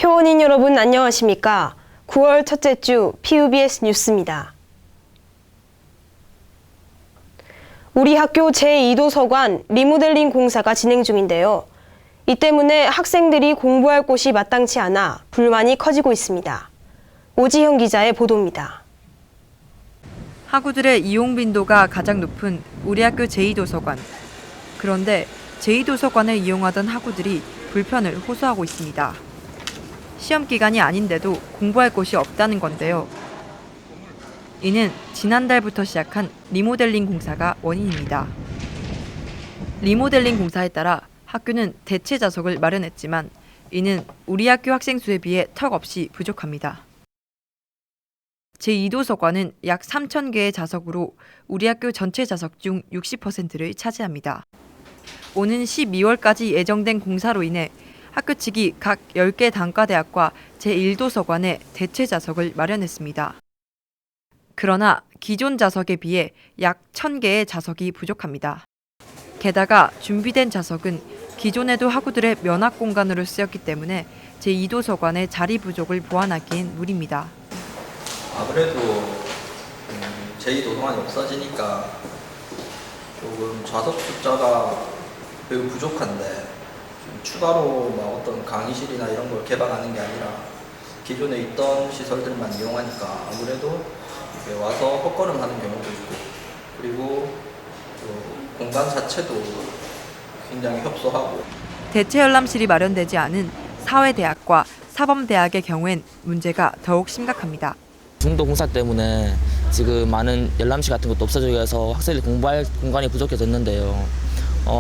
표원인 여러분 안녕하십니까? 9월 첫째 주 PUBS 뉴스입니다. 우리 학교 제2도서관 리모델링 공사가 진행 중인데요. 이 때문에 학생들이 공부할 곳이 마땅치 않아 불만이 커지고 있습니다. 오지형 기자의 보도입니다. 학우들의 이용 빈도가 가장 높은 우리 학교 제2도서관. 그런데 제2도서관을 이용하던 학우들이 불편을 호소하고 있습니다. 시험 기간이 아닌데도 공부할 곳이 없다는 건데요. 이는 지난달부터 시작한 리모델링 공사가 원인입니다. 리모델링 공사에 따라 학교는 대체 좌석을 마련했지만 이는 우리 학교 학생 수에 비해 턱없이 부족합니다. 제2도서관은 약 3,000개의 좌석으로 우리 학교 전체 좌석 중 60%를 차지합니다. 오는 12월까지 예정된 공사로 인해 학교 측이 각 10개 단과대학과 제1도서관에 대체 좌석을 마련했습니다. 그러나 기존 좌석에 비해 약 1,000개의 좌석이 부족합니다. 게다가 준비된 좌석은 기존에도 학우들의 면학 공간으로 쓰였기 때문에 제2도서관의 자리 부족을 보완하기엔 무리입니다. 아무래도 제2도서관이 없어지니까 조금 좌석 숫자가 매우 부족한데 좀 추가로 막 어떤 강의실이나 이런 걸 개방하는 게 아니라 기존에 있던 시설들만 이용하니까 아무래도 와서 헛걸음하는 경우도 있고 그리고 공간 자체도 굉장히 협소하고 대체 열람실이 마련되지 않은 사회대학과 사범대학의 경우엔 문제가 더욱 심각합니다. 중도 공사 때문에 지금 많은 열람실 같은 것도 없어져서 학생들이 공부할 공간이 부족해졌는데요.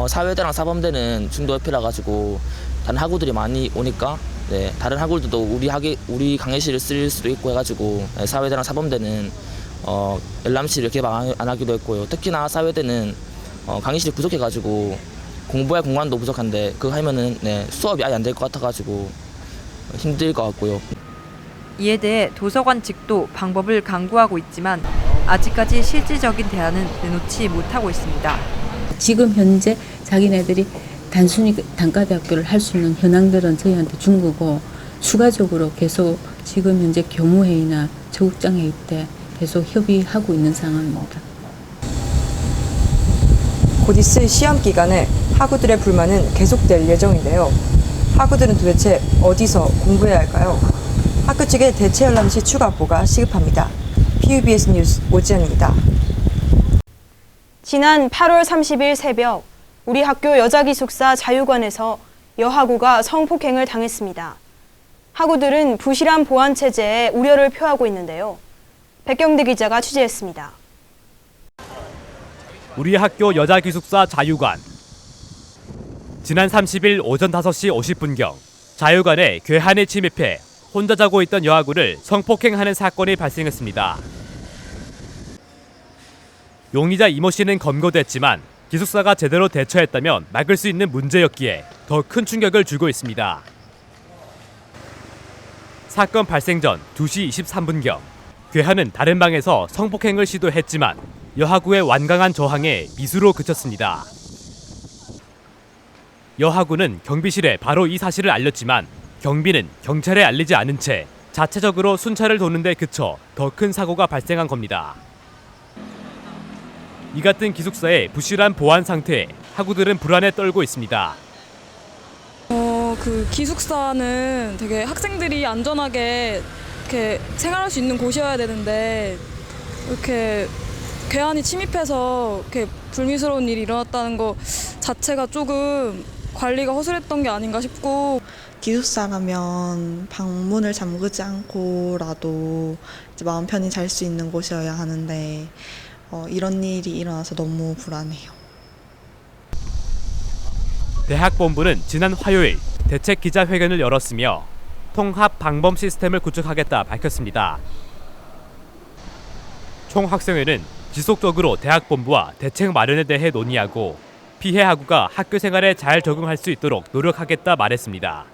사회대랑 사범대는 중도 옆이라 가지고 다른 학우들이 많이 오니까 다른 학우들도 우리 강의실을 쓸 수도 있고 해가지고 사회대랑 사범대는 열람실을 개방 안 하기도 했고요. 특히나 사회대는 강의실이 부족해가지고 공부할 공간도 부족한데 그거 하면은 수업이 아예 안 될 것 같아가지고 힘들 것 같고요. 이에 대해 도서관 측도 방법을 강구하고 있지만 아직까지 실질적인 대안은 내놓지 못하고 있습니다. 지금 현재 자기네들이 단순히 단과대학교를 할 수 있는 현황들은 저희한테 준 거고 추가적으로 계속 지금 현재 교무회의나 조국장회의 때 계속 협의하고 있는 상황입니다. 곧 있을 시험 기간에 학우들의 불만은 계속될 예정인데요. 학우들은 도대체 어디서 공부해야 할까요? 학교 측의 대체 열람실 추가 확보가 시급합니다. PUBS 뉴스 오지연입니다. 지난 8월 30일 새벽 우리 학교 여자기숙사 자유관에서 여학우가 성폭행을 당했습니다. 학우들은 부실한 보안 체제에 우려를 표하고 있는데요. 백경대 기자가 취재했습니다. 우리 학교 여자기숙사 자유관. 지난 30일 오전 5시 50분경 자유관에 괴한에 침입해 혼자 자고 있던 여학우를 성폭행하는 사건이 발생했습니다. 용의자 이모 씨는 검거됐지만 기숙사가 제대로 대처했다면 막을 수 있는 문제였기에 더 큰 충격을 주고 있습니다. 사건 발생 전 2시 23분경 괴한은 다른 방에서 성폭행을 시도했지만 여학우의 완강한 저항에 미수로 그쳤습니다. 여학우는 경비실에 바로 이 사실을 알렸지만 경비는 경찰에 알리지 않은 채 자체적으로 순찰을 도는 데 그쳐 더 큰 사고가 발생한 겁니다. 이 같은 기숙사의 부실한 보안 상태에 학우들은 불안에 떨고 있습니다. 그 기숙사는 되게 학생들이 안전하게 이렇게 생활할 수 있는 곳이어야 되는데 이렇게 괴한이 침입해서 이렇게 불미스러운 일이 일어났다는 거 자체가 조금 관리가 허술했던 게 아닌가 싶고 기숙사라면 방문을 잠그지 않고라도 이제 마음 편히 잘 수 있는 곳이어야 하는데 이런 일이 일어나서 너무 불안해요. 대학본부는 지난 화요일 대책 기자회견을 열었으며 통합 방범 시스템을 구축하겠다 밝혔습니다. 총학생회는 지속적으로 대학본부와 대책 마련에 대해 논의하고 피해 학우가 학교 생활에 잘 적응할 수 있도록 노력하겠다 말했습니다.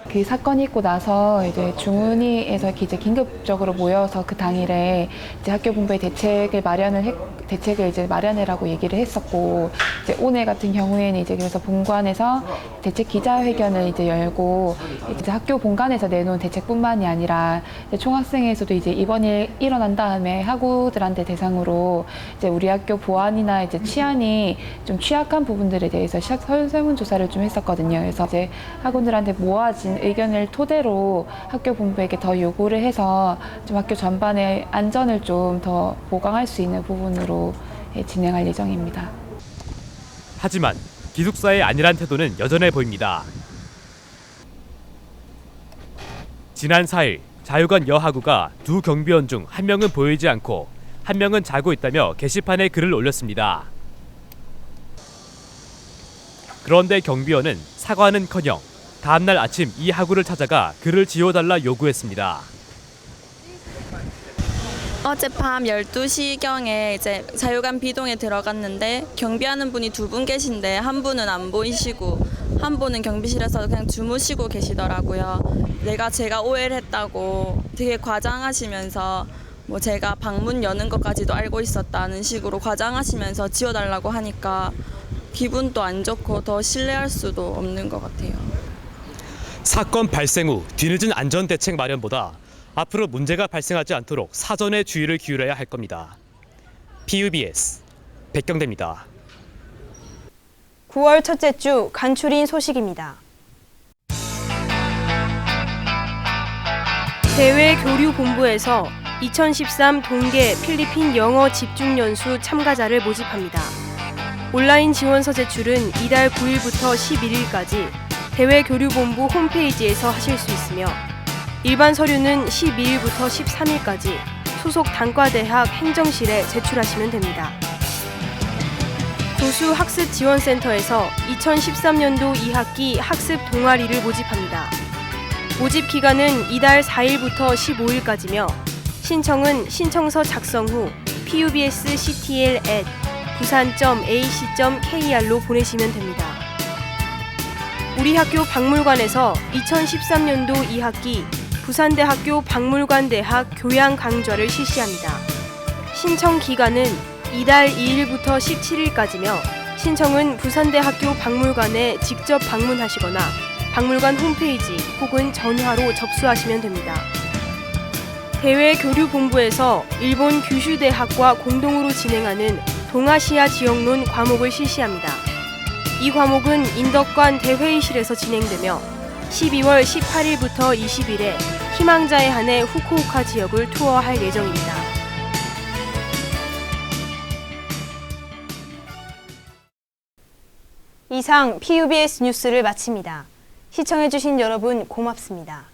그 사건이 있고 나서 이제 중은이에서 이제 긴급적으로 모여서 그 당일에 이제 학교 본부에 대책을 이제 마련해라고 얘기를 했었고, 이제 오늘 같은 경우에는 이제 그래서 본관에서 대책 기자회견을 이제 열고, 이제 학교 본관에서 내놓은 대책뿐만이 아니라 이제 총학생회에서도 이제 이번 일 일어난 다음에 학우들한테 대상으로 이제 우리 학교 보안이나 이제 치안이 좀 취약한 부분들에 대해서 설문조사를 좀 했었거든요. 그래서 이제 학우들한테 모아진 의견을 토대로 학교 본부에게 더 요구를 해서 좀 학교 전반의 안전을 좀 더 보강할 수 있는 부분으로 진행할 예정입니다. 하지만 기숙사의 안일한 태도는 여전해 보입니다. 지난 4일 자유관 여하구가 두 경비원 중 한 명은 보이지 않고 한 명은 자고 있다며 게시판에 글을 올렸습니다. 그런데 경비원은 사과는커녕 다음날 아침 이 하구를 찾아가 글을 지워달라 요구했습니다. 어젯밤 12시경에 이제 자유관 비동에 들어갔는데 경비하는 분이 두 분 계신데 한 분은 안 보이시고 한 분은 경비실에서 그냥 주무시고 계시더라고요. 제가 오해를 했다고 되게 과장하시면서 뭐 제가 방문 여는 것까지도 알고 있었다는 식으로 과장하시면서 지워달라고 하니까 기분도 안 좋고 더 신뢰할 수도 없는 것 같아요. 사건 발생 후 뒤늦은 안전대책 마련보다 앞으로 문제가 발생하지 않도록 사전에 주의를 기울여야 할 겁니다. PUBS 백경대입니다. 9월 첫째 주 간추린 소식입니다. 대외교류본부에서 2013 동계 필리핀 영어 집중연수 참가자를 모집합니다. 온라인 지원서 제출은 이달 9일부터 11일까지 대외교류본부 홈페이지에서 하실 수 있으며 일반 서류는 12일부터 13일까지 소속 단과대학 행정실에 제출하시면 됩니다. 교수학습지원센터에서 2013년도 2학기 학습 동아리를 모집합니다. 모집 기간은 이달 4일부터 15일까지며 신청은 신청서 작성 후 pubsctl@busan.ac.kr로 보내시면 됩니다. 우리 학교 박물관에서 2013년도 2학기 부산대학교 박물관대학 교양 강좌를 실시합니다. 신청 기간은 이달 2일부터 17일까지며 신청은 부산대학교 박물관에 직접 방문하시거나 박물관 홈페이지 혹은 전화로 접수하시면 됩니다. 대외교류본부에서 일본 규슈대학과 공동으로 진행하는 동아시아 지역론 과목을 실시합니다. 이 과목은 인덕관 대회의실에서 진행되며 12월 18일부터 20일에 희망자에 한해 후쿠오카 지역을 투어할 예정입니다. 이상 PUBS 뉴스를 마칩니다. 시청해주신 여러분 고맙습니다.